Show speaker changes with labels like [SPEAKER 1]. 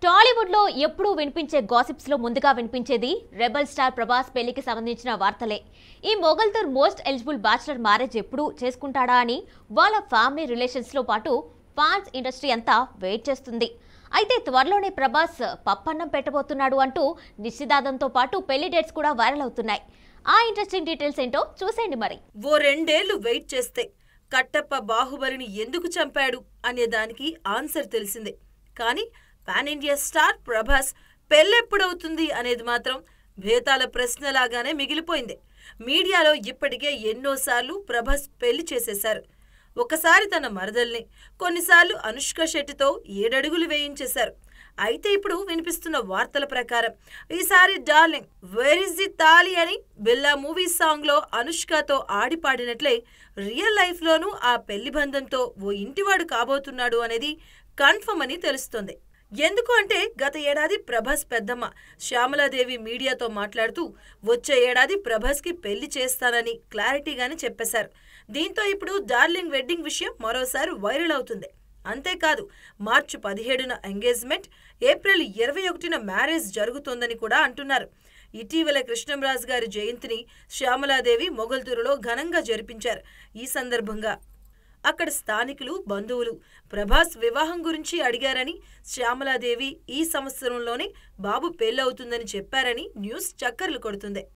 [SPEAKER 1] టాలీవుడ్ లో ఎప్పుడూ వినిపించే గాసిప్స్ లో ముందుగా వినిపించేది రెబల్ స్టార్ ప్రభాస్ పెళ్లికి సంబంధించిన వార్తలే. ఈ Mogalthur most eligible bachelor marriage ఎప్పుడు చేసుకుంటాడా అని వాళ్ళ ఫ్యామిలీ రిలేషన్స్ లో పాటు ఫ్యాన్స్ ఇండస్ట్రీ అంతా వెయిట్ చేస్తుంది. అయితే త్వరలోనే ప్రభాస్ పప్పన్నం పెట్టబోతున్నాడు అంటూ నిశ్చితార్థంతో పాటు పెళ్లి డేట్స్ కూడా వైరల్ అవుతున్నాయి. ఆ ఇంట్రెస్టింగ్ డీటెయిల్స్ ఏంటో చూసేయండి మరి.
[SPEAKER 2] ఓ 2 ఏళ్లు వెయిట్ చేస్తే కట్టప్ప బాహుబలిని ఎందుకు చంపాడు అనే దానికి ఆన్సర్ తెలిసిందే. కానీ పాన్ ఇండియా స్టార్ ప్రభాస్ పెళ్ళెప్పుడవుతుంది అనేది మాత్రం భేతాల ప్రశ్నలాగానే మిగిలిపోయింది. మీడియాలో ఇప్పటికే ఎన్నోసార్లు ప్రభాస్ పెళ్లి చేసేశారు. ఒకసారి తన మరదల్ని, కొన్నిసార్లు అనుష్క శెట్టితో 7 అడుగులు వేయించేశారు. అయితే ఇప్పుడు వినిపిస్తున్న వార్తల ప్రకారం ఈసారి డార్లింగ్ వేర్ ఇస్ ది తాలి అని బిల్లా మూవీ సాంగ్లో అనుష్కతో ఆడిపాడినట్లే రియల్ లైఫ్లోనూ ఆ పెళ్లి బంధంతో ఓ ఇంటివాడు కాబోతున్నాడు అనేది కన్ఫర్మ్ అని తెలుస్తోంది. ఎందుకు అంటే గత ఏడాది ప్రభాస్ పెద్దమ్మ శ్యామలాదేవి మీడియాతో మాట్లాడుతూ వచ్చే ఏడాది ప్రభాస్కి పెళ్లి చేస్తానని క్లారిటీగానే చెప్పేశారు. దీంతో ఇప్పుడు డార్లింగ్ వెడ్డింగ్ విషయం మరోసారి వైరల్ అవుతుంది. అంతేకాదు మార్చి 17న ఎంగేజ్మెంట్, ఏప్రిల్ 21న మ్యారేజ్ జరుగుతోందని కూడా అంటున్నారు. ఇటీవల కృష్ణంరాజు గారి జయంతిని శ్యామలాదేవి మొగల్తూరులో ఘనంగా జరిపించారు. ఈ సందర్భంగా అక్కడ స్థానికులు, బంధువులు ప్రభాస్ వివాహం గురించి అడిగారని, శ్యామలాదేవి ఈ సంవత్సరంలోనే బాబు పెళ్ళవుతుందని చెప్పారని న్యూస్ చక్కర్లు కొడుతుంది.